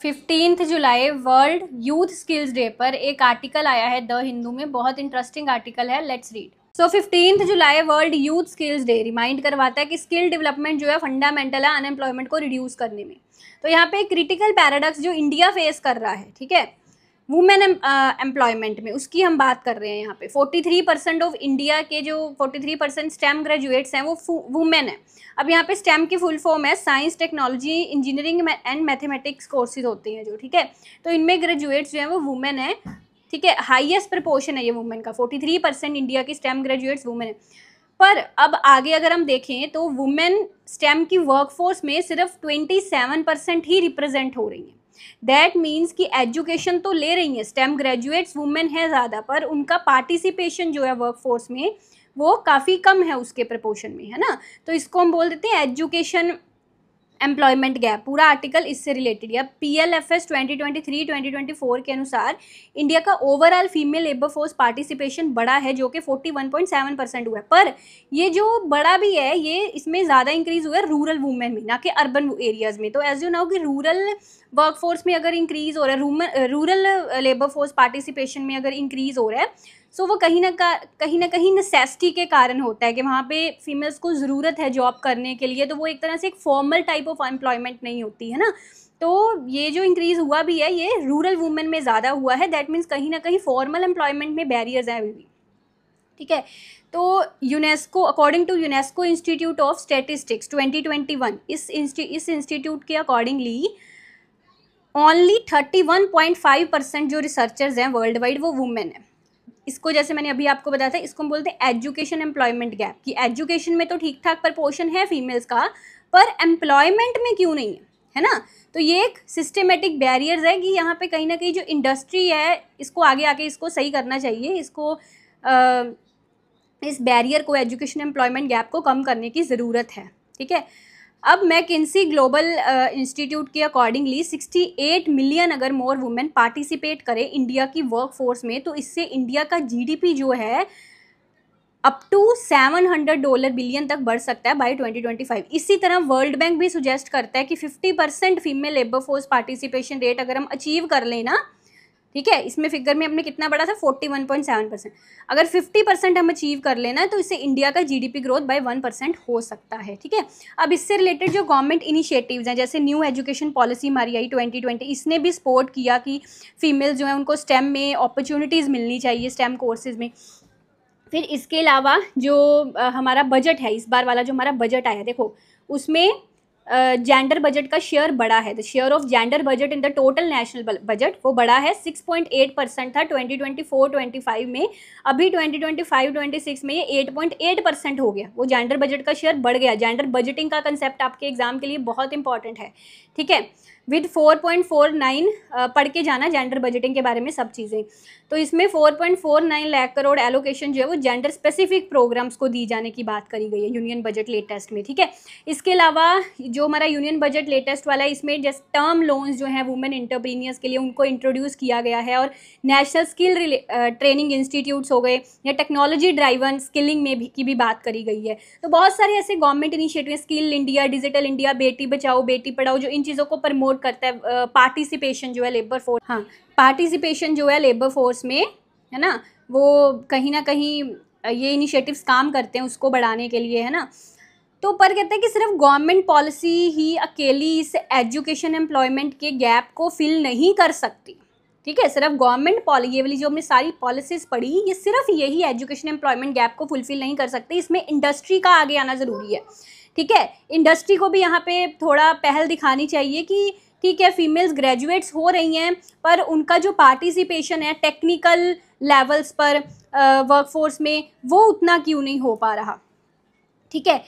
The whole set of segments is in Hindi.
15 जुलाई वर्ल्ड यूथ स्किल्स डे पर एक आर्टिकल आया है द हिंदू में, बहुत इंटरेस्टिंग आर्टिकल है, let's read. So 15 July world youth skills day remind करवाता है कि स्किल डेवलपमेंट जो है फंडामेंटल है अनएम्प्लॉयमेंट को रिड्यूस करने में। तो यहाँ पे क्रिटिकल पैराडॉक्स जो इंडिया फेस कर रहा है, ठीक है, वुमेन एम्प्लॉयमेंट में, उसकी हम बात कर रहे हैं। यहाँ पे 43% ऑफ इंडिया के जो 43% स्टेम ग्रेजुएट्स हैं वो वुमेन है। अब यहाँ पे स्टेम की फुल फॉर्म है science, technology, engineering and mathematics courses होते हैं जो, ठीक है। तो इनमें ग्रेजुएट्स जो हैं वो वुमेन है, ठीक है। हाईएस्ट प्रपोर्शन है ये वुमेन का, 43% इंडिया की स्टेम ग्रेजुएट्स वुमेन है। पर अब आगे अगर हम देखें तो वुमेन स्टेम की वर्कफोर्स में सिर्फ 27% ही रिप्रेजेंट हो रही हैं। दैट मीन्स कि एजुकेशन तो ले रही हैं, स्टेम ग्रेजुएट्स वुमेन है ज़्यादा, पर उनका पार्टिसिपेशन जो है वर्कफोर्स में वो काफ़ी कम है उसके प्रपोर्शन में, है ना। तो इसको हम बोल देते हैं एजुकेशन एम्प्लॉयमेंट गैप। पूरा आर्टिकल इससे रिलेटेड है। PLFS 2023-2024 के अनुसार इंडिया का overall female labour force participation बड़ा है जो कि 41.7% हुआ है। पर ये जो बड़ा भी है ये इसमें ज़्यादा इंक्रीज़ हुआ है रूरल वुमेन में, ना कि अर्बन एरियाज़ में। तो एज यू नो कि रूरल वर्कफोर्स में अगर इंक्रीज़ हो रहा है, रूरल लेबर फोर्स पार्टिसिपेशन में अगर इंक्रीज़ हो रहा है, सो वो कहीं ना कहीं नेसेसिटी के कारण होता है कि वहाँ पे फीमेल्स को ज़रूरत है जॉब करने के लिए। तो वो एक तरह से एक फॉर्मल टाइप ऑफ एम्प्लॉयमेंट नहीं होती है ना। तो ये जो इंक्रीज़ हुआ भी है ये रूरल वुमेन में ज़्यादा हुआ है। दैट मीन्स कहीं ना कहीं फॉर्मल एम्प्लॉयमेंट में बैरियर्स हैं अभी भी, ठीक है। तो UNESCO, according to UNESCO Institute of Statistics 2021, इस इंस्टीट्यूट के अकॉर्डिंगली ओनली 31.5% जो रिसर्चर्स हैं वर्ल्ड वाइड वो वुमेन है। इसको जैसे मैंने अभी आपको बताया था, इसको हम बोलते हैं एजुकेशन एम्प्लॉयमेंट गैप, कि एजुकेशन में तो ठीक ठाक प्रपोर्शन है फीमेल्स का, पर एम्प्लॉयमेंट में क्यों नहीं है ना। तो ये एक सिस्टमेटिक बैरियर्स है कि यहाँ पे कहीं ना कहीं जो इंडस्ट्री है इसको आगे आके इसको सही करना चाहिए, इसको इस बैरियर को, एजुकेशन एम्प्लॉयमेंट गैप को कम करने की ज़रूरत है, ठीक है। अब मैकिंसी ग्लोबल इंस्टीट्यूट के अकॉर्डिंगली 68 मिलियन अगर मोर वुमेन पार्टिसिपेट करें इंडिया की वर्कफोर्स में, तो इससे इंडिया का GDP जो है अप टू $700 बिलियन तक बढ़ सकता है बाय 2025। इसी तरह वर्ल्ड बैंक भी सुजेस्ट करता है कि 50% female labour force participation rate अगर हम अचीव कर लें ना, ठीक है, इसमें फिगर में हमने कितना बढ़ा था 41.7%, अगर 50% हम अचीव कर लेना तो इससे इंडिया का GDP ग्रोथ बाय 1% हो सकता है, ठीक है। अब इससे रिलेटेड जो गवर्नमेंट इनिशिएटिव्स हैं, जैसे न्यू एजुकेशन पॉलिसी हमारी आई 2020, इसने भी सपोर्ट किया कि फीमेल जो है उनको स्टेम में अपॉर्चुनिटीज़ मिलनी चाहिए, स्टेम कोर्सेज में। फिर इसके अलावा जो हमारा बजट है, इस बार वाला जो हमारा बजट आया, देखो उसमें जेंडर बजट का शेयर बढ़ा है। The share of gender budget in the total national budget वो बढ़ा है, 6.8% था 2024-25 में। अभी 2025-26 में ये 8.8% हो गया, वो जेंडर बजट का शेयर बढ़ गया। जेंडर बजटिंग का कंसेप्ट आपके एग्जाम के लिए बहुत इंपॉर्टेंट है, ठीक है। विद 4.49 पढ़ के जाना जेंडर बजटिंग के बारे में सब चीज़ें। तो इसमें 4.49 लाख करोड़ एलोकेशन जो है वो जेंडर स्पेसिफिक प्रोग्राम्स को दी जाने की बात करी गई है यूनियन बजट लेटेस्ट में, ठीक है। इसके अलावा जो हमारा यूनियन बजट लेटेस्ट वाला है, इसमें जैसे टर्म लोन्स जो हैं वुमेन एंटरप्रीनियर्स के लिए उनको इंट्रोड्यूस किया गया है, और नेशनल स्किल ट्रेनिंग इंस्टीट्यूट्स हो गए या टेक्नोलॉजी ड्राइवन स्किलिंग में भी की भी बात करी गई है। तो बहुत सारे ऐसे government initiative, skill India, digital India, Beti Bachao Beti Padhao, जो इन चीज़ों को प्रमोट करता है। पार्टिसिपेशन जो है लेबर फोर्स, हाँ, पार्टिसिपेशन जो है लेबर फोर्स में, है ना, वो कहीं ना कहीं ये इनिशिएटिव्स काम करते हैं उसको बढ़ाने के लिए, है ना। तो पर कहते हैं कि सिर्फ गवर्नमेंट पॉलिसी ही अकेली इस एजुकेशन एम्प्लॉयमेंट के गैप को फिल नहीं कर सकती, ठीक है। सिर्फ गवर्नमेंट पॉलिसी, ये वाली जो हमने सारी पॉलिसीज़ पढ़ी, ये सिर्फ यही एजुकेशन एम्प्लॉयमेंट गैप को फुलफिल नहीं कर सकती, इसमें इंडस्ट्री का आगे आना ज़रूरी है, ठीक है। इंडस्ट्री को भी यहाँ पे थोड़ा पहल दिखानी चाहिए कि ठीक है फीमेल्स ग्रेजुएट्स हो रही हैं, पर उनका जो पार्टिसिपेशन है टेक्निकल लेवल्स पर वर्कफोर्स में वो उतना क्यों नहीं हो पा रहा, ठीक है।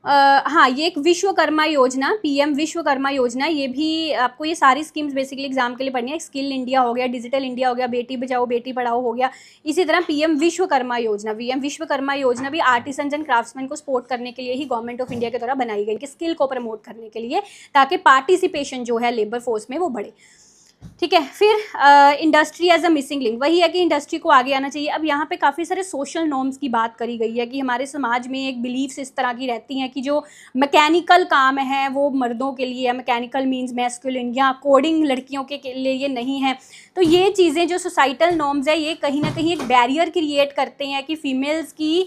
हाँ, ये एक विश्वकर्मा योजना, PM विश्वकर्मा योजना, ये भी आपको, ये सारी स्कीम्स बेसिकली एग्जाम के लिए पढ़नी है। स्किल इंडिया हो गया, डिजिटल इंडिया हो गया, बेटी बचाओ बेटी पढ़ाओ हो गया, इसी तरह PM विश्वकर्मा योजना, VM विश्वकर्मा योजना भी आर्टिसंस एंड क्राफ्ट्समैन को सपोर्ट करने के लिए ही गवर्नमेंट ऑफ इंडिया के द्वारा बनाई गई, कि स्किल को प्रमोट करने के लिए, ताकि पार्टिसिपेशन जो है लेबर फोर्स में वो बढ़े। ठीक है। फिर industry as a missing link, वही है कि इंडस्ट्री को आगे आना चाहिए। अब यहाँ पे काफ़ी सारे सोशल नॉर्म्स की बात करी गई है कि हमारे समाज में एक बिलीफ्स इस तरह की रहती हैं कि जो मैकेनिकल काम है वो मर्दों के लिए है, मैकेनिकल मीन्स मैस्कुलिन, या कोडिंग लड़कियों के लिए ये नहीं है। तो ये चीज़ें जो सोसाइटल नॉर्म्स है ये कहीं ना कहीं एक बैरियर क्रिएट करते हैं कि फीमेल्स की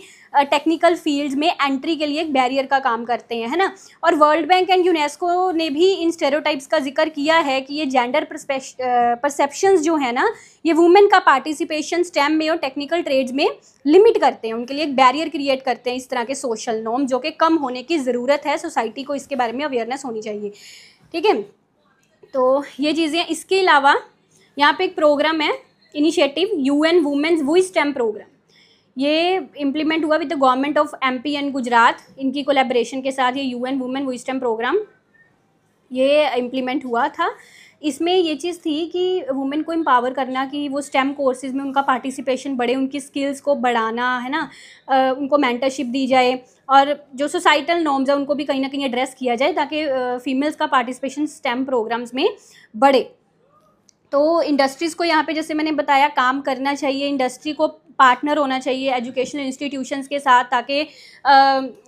टेक्निकल फील्ड्स में एंट्री के लिए एक बैरियर का काम करते हैं, है ना। और वर्ल्ड बैंक एंड यूनेस्को ने भी इन स्टेरियोटाइप्स का जिक्र किया है कि ये जेंडर परसेप्शंस जो है ना, ये वुमेन का पार्टिसिपेशन स्टेम में और टेक्निकल ट्रेड्स में लिमिट करते हैं, उनके लिए एक बैरियर क्रिएट करते हैं इस तरह के सोशल नॉर्म, जो कि कम होने की ज़रूरत है। सोसाइटी को इसके बारे में अवेयरनेस होनी चाहिए, ठीक है। तो ये चीज़ें, इसके अलावा यहाँ पे एक प्रोग्राम है, initiative UN women's voice STEM program, ये इम्प्लीमेंट हुआ with the government of MP and Gujarat, इनकी कोलैबोरेशन के साथ ये UN women voice STEM program ये इम्प्लीमेंट हुआ था। इसमें ये चीज़ थी कि वुमेन को एम्पावर करना, कि वो स्टेम कोर्सेज में उनका पार्टिसिपेशन बढ़े, उनकी स्किल्स को बढ़ाना, है ना, उनको मेंटरशिप दी जाए, और जो सोसाइटल नॉर्म्स है उनको भी कहीं ना कहीं एड्रेस किया जाए ताकि फीमेल्स का पार्टिसिपेशन स्टेम प्रोग्राम्स में बढ़े। तो इंडस्ट्रीज़ को यहाँ पे जैसे मैंने बताया काम करना चाहिए, इंडस्ट्री को पार्टनर होना चाहिए एजुकेशनल इंस्टीट्यूशंस के साथ, ताकि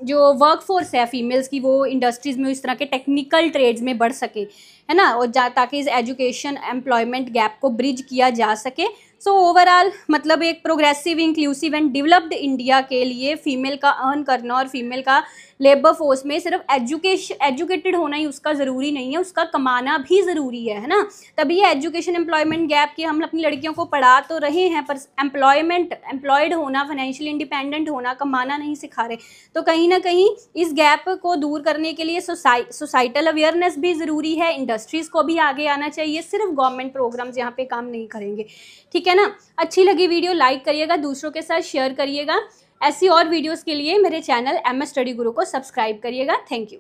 जो वर्कफोर्स है फीमेल्स की वो इंडस्ट्रीज़ में इस तरह के टेक्निकल ट्रेड्स में बढ़ सके, है ना, और ताकि इस एजुकेशन एम्प्लॉयमेंट गैप को ब्रिज किया जा सके। सो ओवरऑल मतलब एक progressive, inclusive and developed India के लिए फीमेल का अर्न करना और फीमेल का लेबर फोर्स में सिर्फ एजुकेटेड होना ही उसका ज़रूरी नहीं है, उसका कमाना भी ज़रूरी है ना। तभी ये एजुकेशन एम्प्लॉयमेंट गैप की, हम अपनी लड़कियों को पढ़ा तो रहे हैं पर एम्प्लॉयड होना, फाइनेंशियली इंडिपेंडेंट होना, कमाना नहीं सिखा रहे। तो कहीं ना कहीं इस गैप को दूर करने के लिए सोसाइटल अवेयरनेस भी ज़रूरी है, इंडस्ट्रीज़ को भी आगे आना चाहिए, सिर्फ गवर्नमेंट प्रोग्राम्स यहाँ पे काम नहीं करेंगे, ठीक है ना। अच्छी लगी वीडियो लाइक करिएगा, दूसरों के साथ शेयर करिएगा। ऐसी और वीडियोस के लिए मेरे चैनल MS स्टडी गुरु को सब्सक्राइब करिएगा। Thank you.